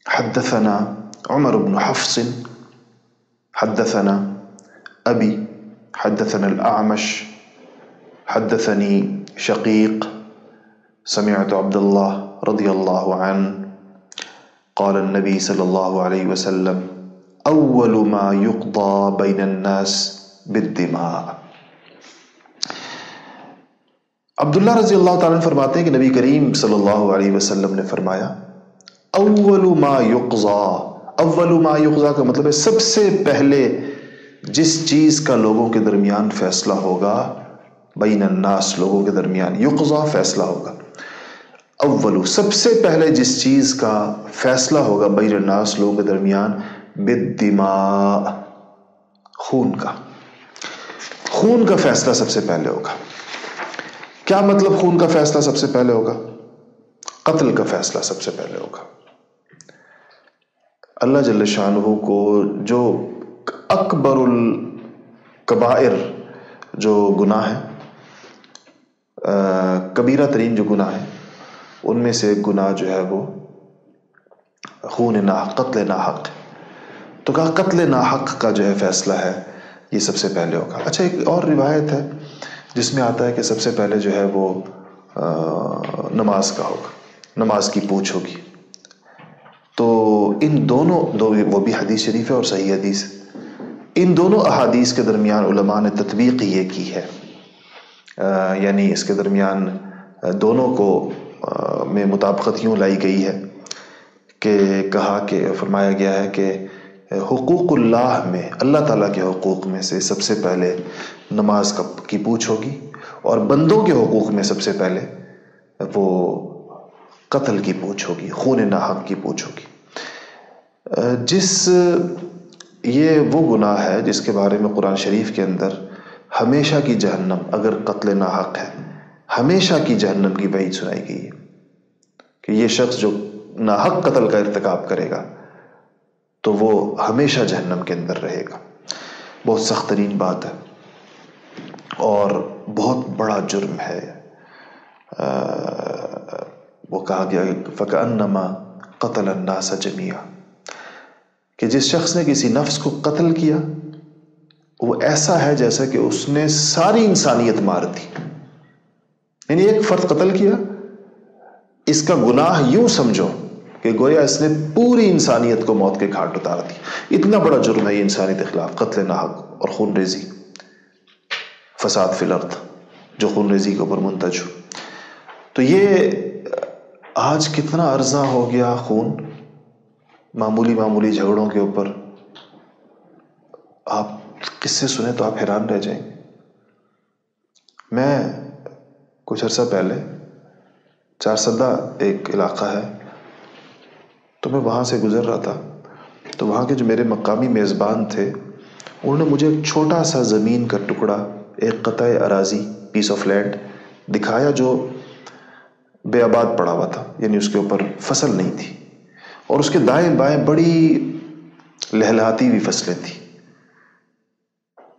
حدثنا عمر بن حفص حدثنا أبي حدثنا الأعمش حدثني شقيق سمعت عبد الله رضي الله عنه قال النبي صلى الله عليه وسلم أول ما يقضى بين الناس بالدماء۔ عبداللہ رضی اللہ تعالیٰ عنہ فرماتے ہیں کہ نبی کریم صلی اللہ علیہ وسلم نے فرمایا اول ما یقضى، اول ما یقضى کا مطلب ہے سب سے پہلے جس چیز کا لوگوں کے درمیان فیصلہ ہوگا، بین الناس لوگوں کے درمیان، یقضى فیصلہ ہوگا، اول سب سے پہلے جس چیز کا فیصلہ ہوگا بین الناس لوگوں کے درمیان، بالدماء خون کا، خون کا فیصلہ سب سے پہلے ہوگا۔ کیا مطلب خون کا فیصلہ سب سے پہلے ہوگا؟ قتل کا فیصلہ سب سے پہلے ہوگا۔ اللہ جل شانہ کو جو اکبر الکبائر جو گناہ ہیں، کبیرہ ترین جو گناہ ہیں، ان میں سے ایک گناہ جو ہے وہ خون ناحق، قتل ناحق، تو کہا قتل ناحق کا جو ہے فیصلہ ہے یہ سب سے پہلے ہوگا۔ اچھا ایک اور روایت ہے جس میں آتا ہے کہ سب سے پہلے جو ہے وہ نماز کا ہوگا، نماز کی پوچھ ہوگی۔ تو ان دونوں وہ بھی حدیث شریف ہے اور صحیح حدیث ہے، ان دونوں احادیث کے درمیان علماء نے تطبیق یہ کی ہے، یعنی اس کے درمیان دونوں کو میں مطابقت یوں لائی گئی ہے کہ کہا کہ فرمایا گیا ہے کہ حقوق اللہ میں، اللہ تعالیٰ کے حقوق میں سے سب سے پہلے نماز کی پوچھ ہوگی، اور بندوں کے حقوق میں سب سے پہلے وہ قتل کی پوچھ ہوگی، خون ناحق کی پوچھ ہوگی۔ یہ وہ گناہ ہے جس کے بارے میں قرآن شریف کے اندر ہمیشہ کی جہنم، اگر قتل ناحق ہے، ہمیشہ کی جہنم کی وعید سنائی گئی ہے کہ یہ شخص جو ناحق قتل کا ارتکاب کرے گا تو وہ ہمیشہ جہنم کے اندر رہے گا۔ بہت سخت ترین بات ہے اور بہت بڑا جرم ہے۔ وہ کہا گیا فَكَأَنَّمَا قَتَلَ النَّاسَ جَمِيعًا، کہ جس شخص نے کسی نفس کو قتل کیا وہ ایسا ہے جیسا کہ اس نے ساری انسانیت مار دی، یعنی ایک فرد قتل کیا، اس کا گناہ یوں سمجھو کہ گویا اس نے پوری انسانیت کو موت کے گھاٹ اتار دی۔ اتنا بڑا جرم ہے یہ انسانیت کے خلاف، قتل ناحق اور خون ریزی، فساد فی الارض جو خون ریزی کے اوپر منتج ہو۔ تو یہ آج کتنا ارزاں ہو گیا خون، معمولی معمولی جھگڑوں کے اوپر آپ قصے سنیں تو آپ حیران رہ جائیں گے۔ میں کچھ عرصہ پہلے چارسدہ ایک علاقہ ہے، تو میں وہاں سے گزر رہا تھا، تو وہاں کے جو میرے مقامی میزبان تھے انہوں نے مجھے ایک چھوٹا سا زمین کا ٹکڑا، ایک قطع اراضی، پیس آف لینڈ دکھایا جو بے آباد پڑا ہوا تھا، یعنی اس کے اوپر فصل نہیں تھی، اور اس کے دائیں بائیں بڑی لہلہاتی ہوئی فصلیں تھیں۔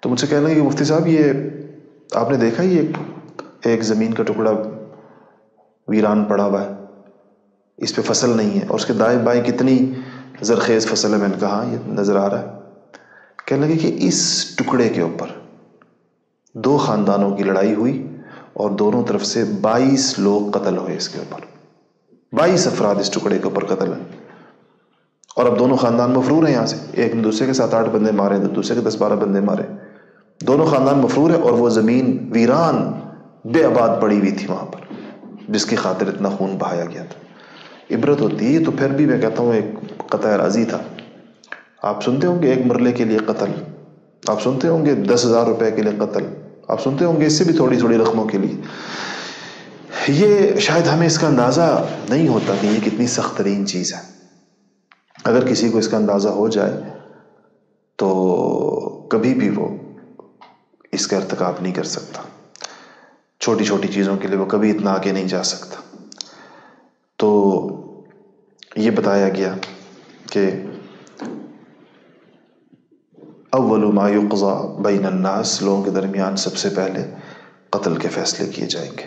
تو مجھ سے کہنے لگے کہ مفتی صاحب یہ آپ نے دیکھا یہ ایک زمین کا ٹکڑا ویران پڑا ہوا ہے، اس پہ فصل نہیں ہے، اور اس کے دائیں بائیں کتنی زرخیز فصل ہے۔ میں نے کہا یہ نظر آ رہا ہے۔ کہنے لگے کہ اس ٹکڑے کے اوپر 2 خاندانوں کی لڑائی ہوئی اور دونوں طرف سے 22 لوگ قتل ہوئے، اس کے اوپر 22 افراد اس ٹکڑے کے اوپر قتل ہیں، اور اب دونوں خاندان مفرور ہیں یہاں سے، ایک نے دوسرے کے 7-8 بندے مارے، دوسرے کے 10-12 بندے مارے، دونوں خاندان مفرور ہیں، اور وہ زمین ویران بے آباد پڑی ہوئی تھی وہاں پر، جس کی خاطر اتنا خون بہایا گیا تھا۔ عبرت ہوتی ہے۔ تو پھر بھی میں کہتا ہوں ایک قطع اراضی تھا، آپ سنتے ہوں گے ایک مرلے کے لیے قتل، آپ سنتے ہوں گے 10,000 روپے کے لیے قتل، آپ سنتے ہوں گے اس سے بھی تھوڑی تھوڑی رقموں کے لیے۔ یہ شاید ہمیں اس کا اندازہ نہیں ہوتا کہ یہ کتنی سخت ترین چیز ہے۔ اگر کسی کو اس کا اندازہ ہو جائے تو کبھی بھی وہ اس کا ارتکاب نہیں کر سکتا، چھوٹی چھوٹی چیزوں کے لیے وہ کبھی اتنا آگے نہیں جا سکتا۔ تو یہ بتایا گیا کہ اول ما یقضى بین الناس، لوگوں کے درمیان سب سے پہلے قتل کے فیصلے کیے جائیں گے۔